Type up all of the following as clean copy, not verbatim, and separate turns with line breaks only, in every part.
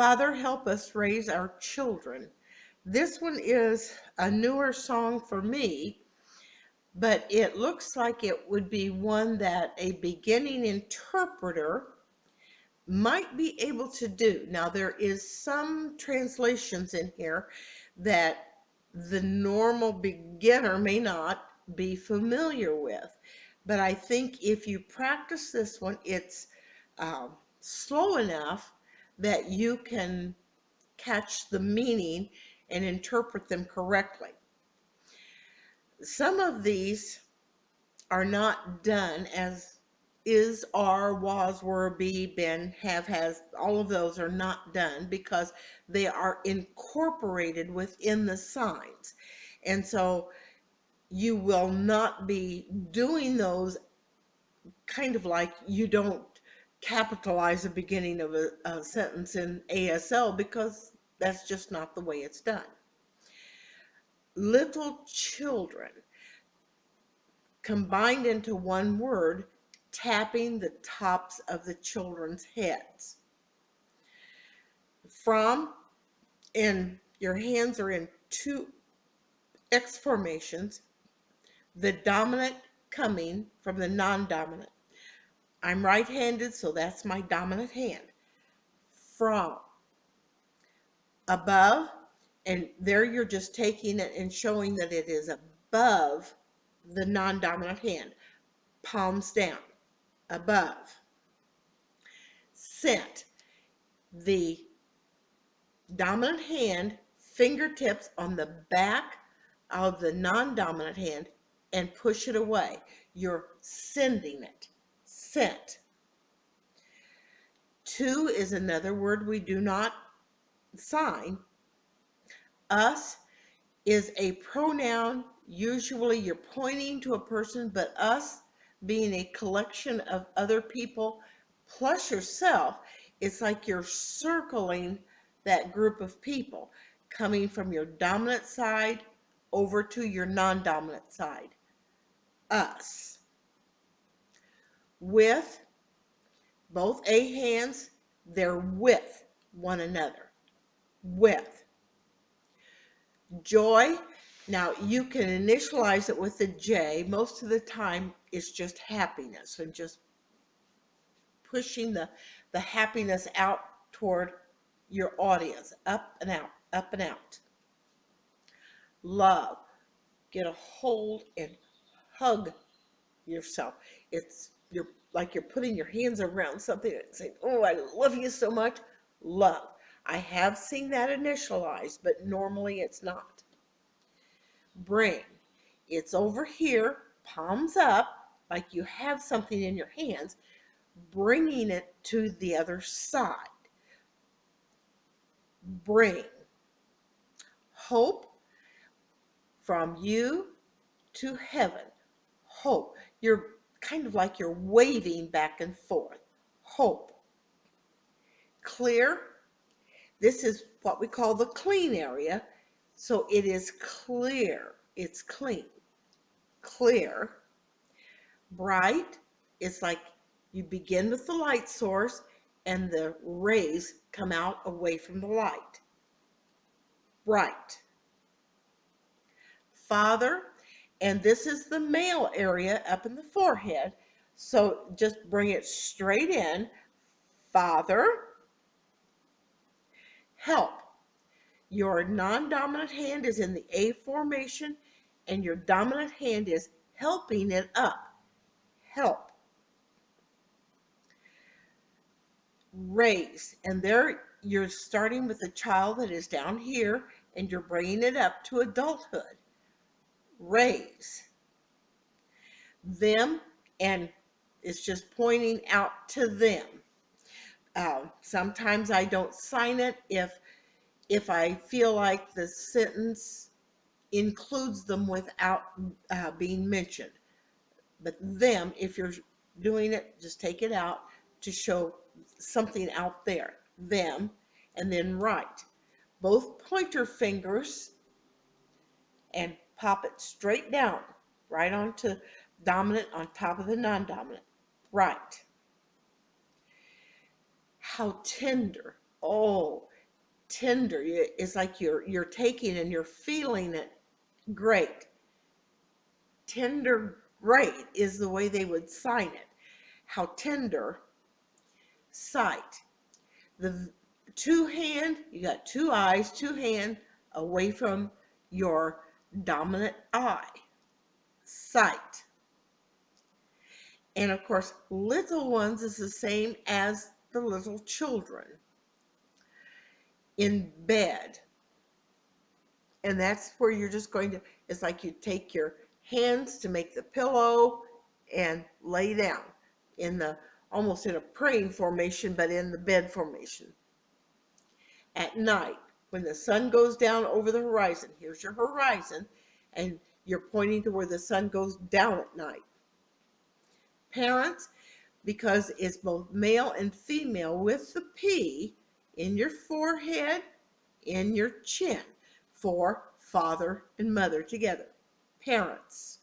Father, help us raise our children. This one is a newer song for me, but it looks like it would be one that a beginning interpreter might be able to do. Now, there is some translations in here that the normal beginner may not be familiar with. But I think if you practice this one, it's slow enough that you can catch the meaning and interpret them correctly. Some of these are not done as is, are, was, were, be, been, have, has. All of those are not done because they are incorporated within the signs. And so you will not be doing those, kind of like you don't capitalize the beginning of a sentence in ASL, because that's just not the way it's done. Little children combined into one word, tapping the tops of the children's heads. From, and your hands are in two X formations, the dominant coming from the non-dominant. I'm right-handed, so that's my dominant hand. From, above, and there you're just taking it and showing that it is above the non-dominant hand. Palms down, above. Sent, the dominant hand, fingertips on the back of the non-dominant hand, and push it away. You're sending it. Sent. To is another word we do not sign. Us is a pronoun. Usually you're pointing to a person, but us being a collection of other people plus yourself, it's like you're circling that group of people, coming from your dominant side over to your non-dominant side. Us. With, both A hands, they're with one another. With. Joy, now you can initialize it with a J. Most of the time it's just happiness and just pushing the happiness out toward your audience, up and out, up and out. Love, get a hold and hug yourself. You're like you're putting your hands around something and saying, oh, I love you so much. Love. I have seen that initialized, but normally it's not. Bring. It's over here, palms up, like you have something in your hands, bringing it to the other side. Bring. Hope, from you to heaven. Hope. You're kind of like you're waving back and forth. Hope. Clear. This is what we call the clean area. So it is clear. It's clean. Clear. Bright. It's like you begin with the light source and the rays come out away from the light. Bright. Father, and this is the male area up in the forehead. So just bring it straight in. Father. Help. Your non-dominant hand is in the A formation and your dominant hand is helping it up. Help. Raise. And there you're starting with the child that is down here and you're bringing it up to adulthood. Raise. Them, and it's just pointing out to them. Sometimes I don't sign it if I feel like the sentence includes them without being mentioned. But them, if you're doing it, just take it out to show something out there. Them, and then right. Both pointer fingers, and pop it straight down, right onto dominant on top of the non-dominant. Right. How tender. Oh, tender. It's like you're taking and you're feeling it. Great. Tender, great is the way they would sign it. How tender. Sight. The two hand, you got two eyes, two hand away from your dominant eye. Sight. And of course, little ones is the same as the little children in bed. And that's where you're just going to, it's like you take your hands to make the pillow and lay down in the, almost in a praying formation, but in the bed formation. At night, when the sun goes down over the horizon, here's your horizon, and you're pointing to where the sun goes down at night. Parents, because it's both male and female with the P in your forehead, in your chin, for father and mother together. Parents.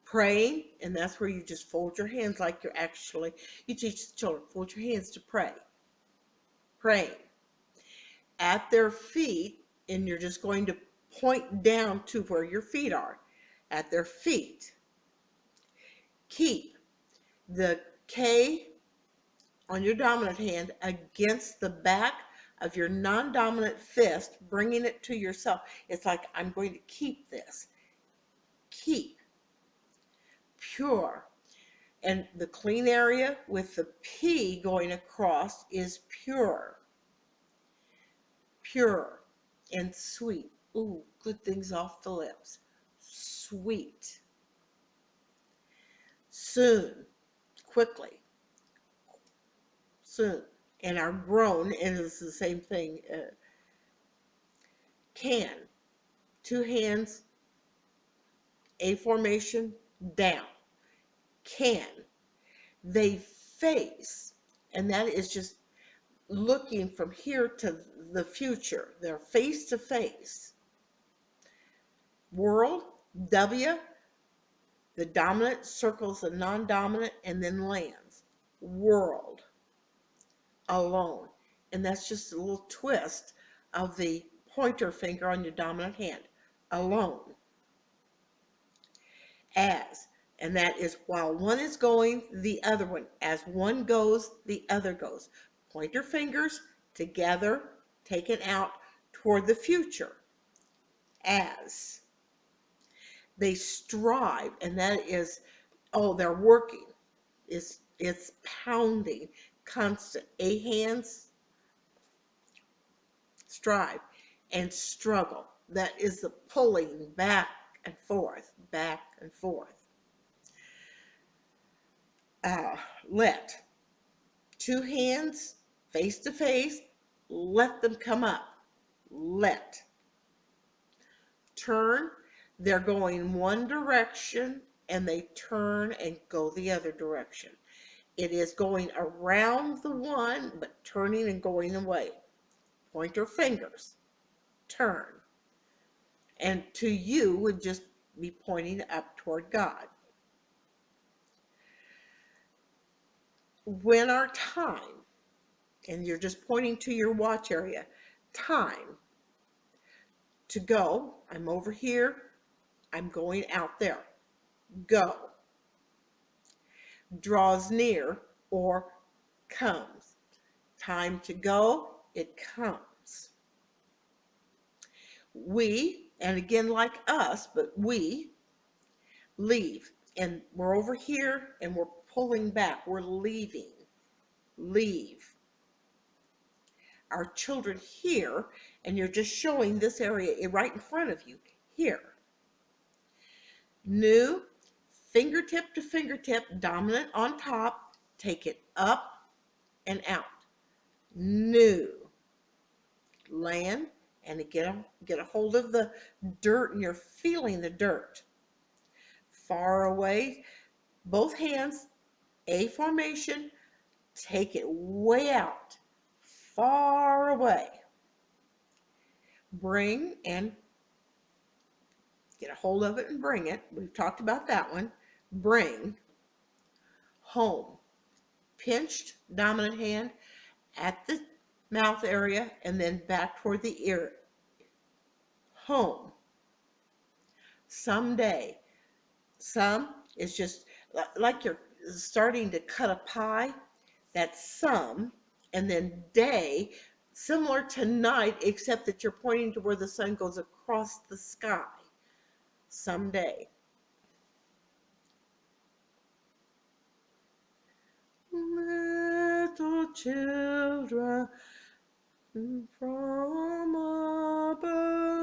Praying, and that's where you just fold your hands like you're actually, you teach the children, fold your hands to pray. Praying. At their feet, and you're just going to point down to where your feet are. At their feet. Keep the K on your dominant hand against the back of your non-dominant fist, bringing it to yourself. It's like, I'm going to keep this. Keep. Pure. And the clean area with the P going across is pure. Pure and sweet. Ooh, good things off the lips. Sweet. Soon. Quickly. Soon. And our grown, and it's the same thing. Can. Two hands, A formation, down. Can. They face, and that is just looking from here to the future. They're face to face. World, W, the dominant circles the non-dominant, and then lands. World. Alone. And that's just a little twist of the pointer finger on your dominant hand. Alone. As. And that is while one is going, the other one. As one goes, the other goes. Pointer fingers together, taken out toward the future. As. They strive, and that is, oh, they're working. It's pounding, constant. A hands, strive, and struggle. That is the pulling back and forth, back and forth. Let. Two hands, face to face, let them come up. Let. Turn. They're going one direction and they turn and go the other direction. It is going around the one, but turning and going away. Pointer fingers. Turn. And to you would just be pointing up toward God. When our time, and you're just pointing to your watch area, time to go, I'm over here, I'm going out there. Go. Draws near or comes. Time to go, it comes. We, and again like us, but we leave. And we're over here and we're pulling back. We're leaving. Leave. Our children here, and you're just showing this area right in front of you, here. New, fingertip to fingertip, dominant on top, take it up and out. New. Land, and get a hold of the dirt, and you're feeling the dirt. Far away, both hands, A formation, take it way out, far away. Bring and get a hold of it and bring it. We've talked about that one. Bring. Home. Pinched, dominant hand at the mouth area, and then back toward the ear. Home. Someday. Some is just like you're starting to cut a pie. That's some. And then day, similar to night, except that you're pointing to where the sun goes across the sky. Someday. Little children from above.